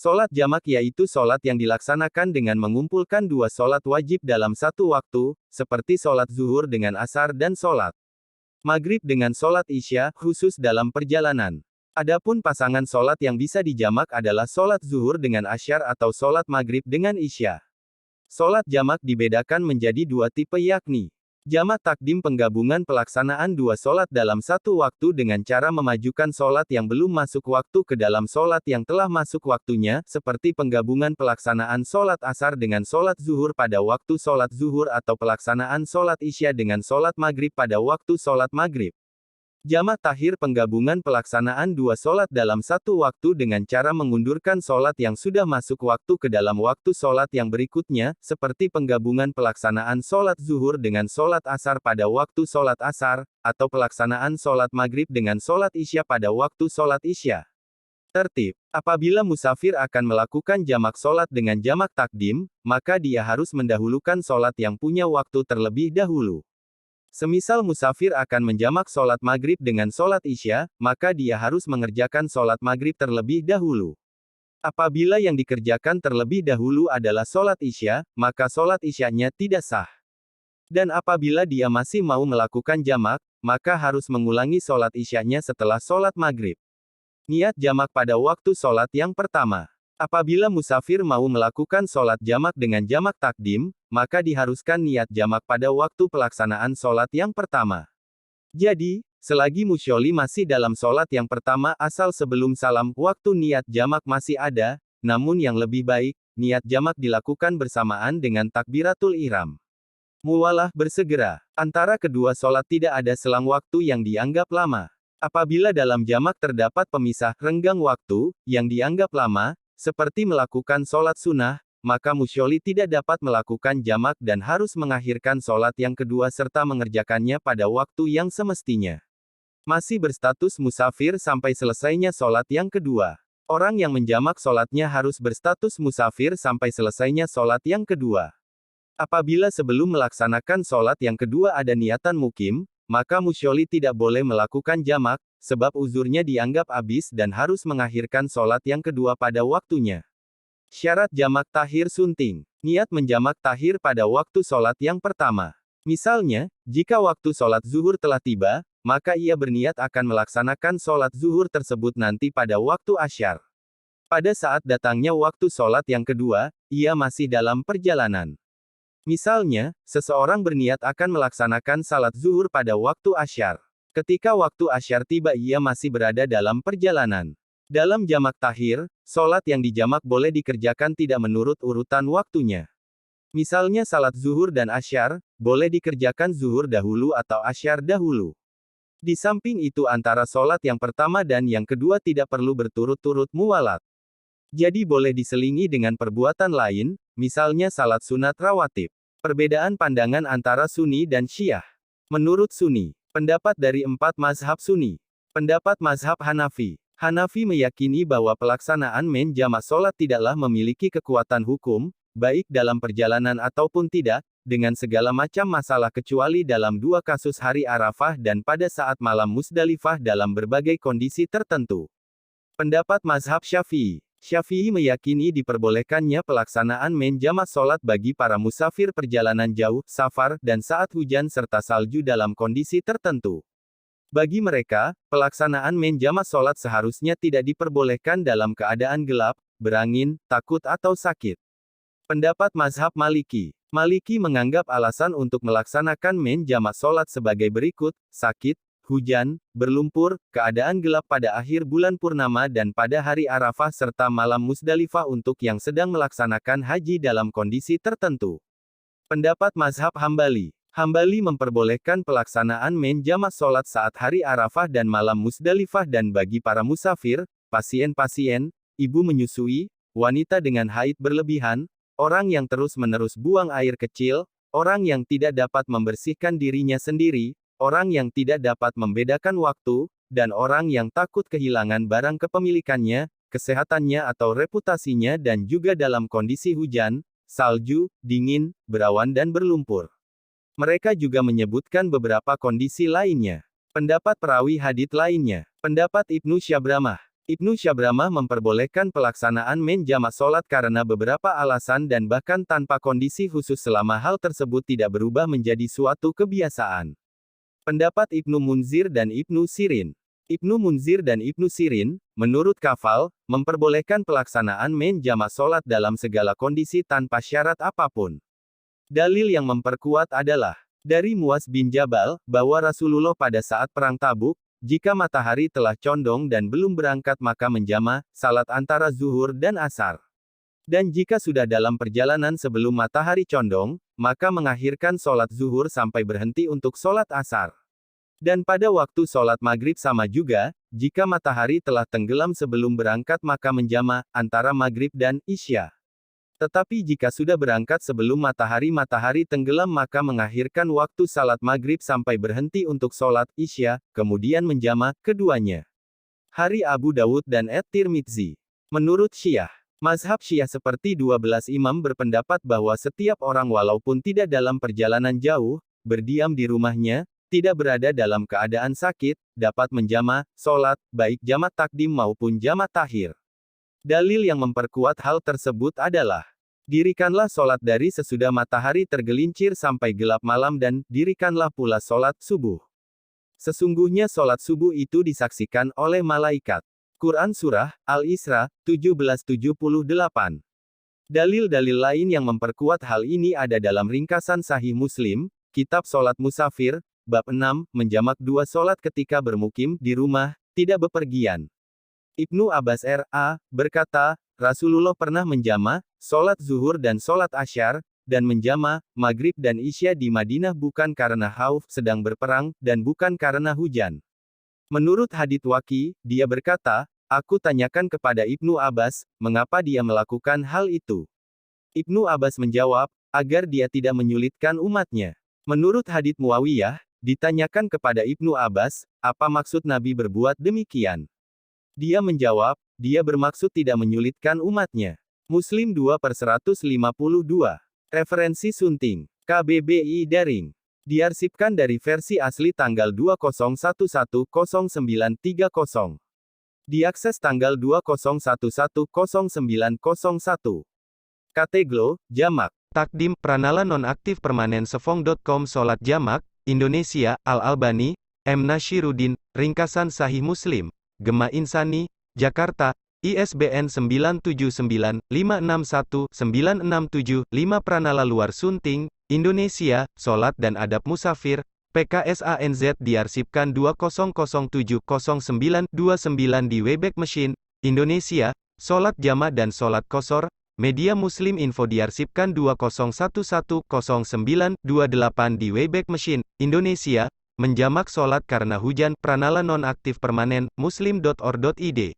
Sholat jamak yaitu sholat yang dilaksanakan dengan mengumpulkan dua sholat wajib dalam satu waktu, seperti sholat zuhur dengan asar dan sholat maghrib dengan sholat isya, khusus dalam perjalanan. Adapun pasangan sholat yang bisa dijamak adalah sholat zuhur dengan asyar atau sholat maghrib dengan isya. Sholat jamak dibedakan menjadi dua tipe yakni jamak takdim, penggabungan pelaksanaan dua sholat dalam satu waktu dengan cara memajukan sholat yang belum masuk waktu ke dalam sholat yang telah masuk waktunya, seperti penggabungan pelaksanaan sholat asar dengan sholat zuhur pada waktu sholat zuhur atau pelaksanaan sholat isya dengan sholat maghrib pada waktu sholat maghrib. Jamak takhir, penggabungan pelaksanaan dua sholat dalam satu waktu dengan cara mengundurkan sholat yang sudah masuk waktu ke dalam waktu sholat yang berikutnya, seperti penggabungan pelaksanaan sholat zuhur dengan sholat asar pada waktu sholat asar, atau pelaksanaan sholat maghrib dengan sholat isya pada waktu sholat isya. Tertib. Apabila musafir akan melakukan jamak sholat dengan jamak takdim, maka dia harus mendahulukan sholat yang punya waktu terlebih dahulu. Semisal musafir akan menjamak sholat maghrib dengan sholat isya, maka dia harus mengerjakan sholat maghrib terlebih dahulu. Apabila yang dikerjakan terlebih dahulu adalah sholat isya, maka sholat isyanya tidak sah. Dan apabila dia masih mau melakukan jamak, maka harus mengulangi sholat isyanya setelah sholat maghrib. Niat jamak pada waktu sholat yang pertama. Apabila musafir mau melakukan sholat jamak dengan jamak takdim, maka diharuskan niat jamak pada waktu pelaksanaan sholat yang pertama. Jadi, selagi musyoli masih dalam sholat yang pertama asal sebelum salam, waktu niat jamak masih ada, namun yang lebih baik, niat jamak dilakukan bersamaan dengan takbiratul ihram. Muwalah, bersegera. Antara kedua sholat tidak ada selang waktu yang dianggap lama. Apabila dalam jamak terdapat pemisah renggang waktu, yang dianggap lama, seperti melakukan sholat sunnah, maka musyoli tidak dapat melakukan jamak dan harus mengakhirkan sholat yang kedua serta mengerjakannya pada waktu yang semestinya. Masih berstatus musafir sampai selesainya sholat yang kedua. Orang yang menjamak sholatnya harus berstatus musafir sampai selesainya sholat yang kedua. Apabila sebelum melaksanakan sholat yang kedua ada niatan mukim, maka musyoli tidak boleh melakukan jamak, sebab uzurnya dianggap habis dan harus mengakhirkan sholat yang kedua pada waktunya. Syarat jamak takhir sunting. Niat menjamak takhir pada waktu sholat yang pertama. Misalnya, jika waktu sholat zuhur telah tiba, maka ia berniat akan melaksanakan sholat zuhur tersebut nanti pada waktu asyar. Pada saat datangnya waktu sholat yang kedua, ia masih dalam perjalanan. Misalnya, seseorang berniat akan melaksanakan salat zuhur pada waktu asyar. Ketika waktu asyar tiba ia masih berada dalam perjalanan. Dalam jamak takhir, sholat yang dijamak boleh dikerjakan tidak menurut urutan waktunya. Misalnya salat zuhur dan asyar, boleh dikerjakan zuhur dahulu atau asyar dahulu. Di samping itu antara sholat yang pertama dan yang kedua tidak perlu berturut-turut muwalat. Jadi boleh diselingi dengan perbuatan lain, misalnya salat sunat rawatib. Perbedaan pandangan antara Sunni dan Syiah. Menurut Sunni, pendapat dari 4 mazhab Sunni. Pendapat mazhab Hanafi. Hanafi meyakini bahwa pelaksanaan jamak sholat tidaklah memiliki kekuatan hukum, baik dalam perjalanan ataupun tidak, dengan segala macam masalah kecuali dalam dua kasus hari Arafah dan pada saat malam Musdalifah dalam berbagai kondisi tertentu. Pendapat mazhab Syafi'i. Syafi'i meyakini diperbolehkannya pelaksanaan jamak sholat bagi para musafir perjalanan jauh, safar, dan saat hujan serta salju dalam kondisi tertentu. Bagi mereka, pelaksanaan jamak sholat seharusnya tidak diperbolehkan dalam keadaan gelap, berangin, takut atau sakit. Pendapat mazhab Maliki. Maliki menganggap alasan untuk melaksanakan jamak sholat sebagai berikut: sakit, hujan, berlumpur, keadaan gelap pada akhir bulan purnama dan pada hari Arafah serta malam Musdalifah untuk yang sedang melaksanakan haji dalam kondisi tertentu. Pendapat mazhab Hambali. Hambali memperbolehkan pelaksanaan jamak sholat saat hari Arafah dan malam Musdalifah dan bagi para musafir, pasien-pasien, ibu menyusui, wanita dengan haid berlebihan, orang yang terus-menerus buang air kecil, orang yang tidak dapat membersihkan dirinya sendiri, orang yang tidak dapat membedakan waktu, dan orang yang takut kehilangan barang kepemilikannya, kesehatannya atau reputasinya dan juga dalam kondisi hujan, salju, dingin, berawan dan berlumpur. Mereka juga menyebutkan beberapa kondisi lainnya. Pendapat perawi hadits lainnya. Pendapat Ibnu Syabramah. Ibnu Syabramah memperbolehkan pelaksanaan menjamak sholat karena beberapa alasan dan bahkan tanpa kondisi khusus selama hal tersebut tidak berubah menjadi suatu kebiasaan. Pendapat Ibnu Munzir dan Ibnu Sirin. Ibnu Munzir dan Ibnu Sirin, menurut Kafal, memperbolehkan pelaksanaan menjamak sholat dalam segala kondisi tanpa syarat apapun. Dalil yang memperkuat adalah dari Muaz bin Jabal, bahwa Rasulullah pada saat perang Tabuk, jika matahari telah condong dan belum berangkat maka menjama salat antara zuhur dan asar. Dan jika sudah dalam perjalanan sebelum matahari condong, maka mengakhirkan sholat zuhur sampai berhenti untuk sholat asar. Dan pada waktu sholat maghrib sama juga, jika matahari telah tenggelam sebelum berangkat maka menjama antara maghrib dan isya. Tetapi jika sudah berangkat sebelum matahari tenggelam maka mengakhirkan waktu salat maghrib sampai berhenti untuk sholat isya, kemudian menjama keduanya. Hari Abu Dawud dan At-Tirmidzi. Menurut Syiah, mazhab Syiah seperti 12 imam berpendapat bahwa setiap orang walaupun tidak dalam perjalanan jauh, berdiam di rumahnya, tidak berada dalam keadaan sakit, dapat menjama sholat, baik jamak takdim maupun jamak takhir. Dalil yang memperkuat hal tersebut adalah dirikanlah sholat dari sesudah matahari tergelincir sampai gelap malam dan dirikanlah pula sholat subuh. Sesungguhnya sholat subuh itu disaksikan oleh malaikat. Quran Surah Al-Isra 1778. Dalil-dalil lain yang memperkuat hal ini ada dalam ringkasan Sahih Muslim, Kitab Sholat Musafir, Bab 6, menjamak dua sholat ketika bermukim di rumah, tidak bepergian. Ibnu Abbas R.A. berkata, Rasulullah pernah menjama sholat zuhur dan sholat asyar, dan menjama maghrib dan isya di Madinah bukan karena khauf sedang berperang, dan bukan karena hujan. Menurut Hadits Waqi, dia berkata, aku tanyakan kepada Ibnu Abbas, mengapa dia melakukan hal itu. Ibnu Abbas menjawab, agar dia tidak menyulitkan umatnya. Menurut Hadits Muawiyah, ditanyakan kepada Ibnu Abbas, apa maksud Nabi berbuat demikian. Dia menjawab, dia bermaksud tidak menyulitkan umatnya. Muslim 2/152. Referensi sunting. KBBI Daring. Diarsipkan dari versi asli tanggal 2011/0930. Diakses tanggal 2011/0901. Kateglo, Jamak. Takdim, Pranala Nonaktif Permanen Sefong.com Sholat Jamak, Indonesia, Al-Albani, M. Nashiruddin, Ringkasan Sahih Muslim. Gema Insani, Jakarta, ISBN 979-561-967-5 Pranala Luar Sunting, Indonesia, Sholat dan Adab Musafir, PKSANZ diarsipkan 20070929 di Wayback Machine, Indonesia, Sholat Jamak dan Sholat Qashar, Media Muslim Info diarsipkan 20110928 di Wayback Machine, Indonesia, menjamak sholat karena hujan, Pranala Nonaktif Permanen, muslim.or.id.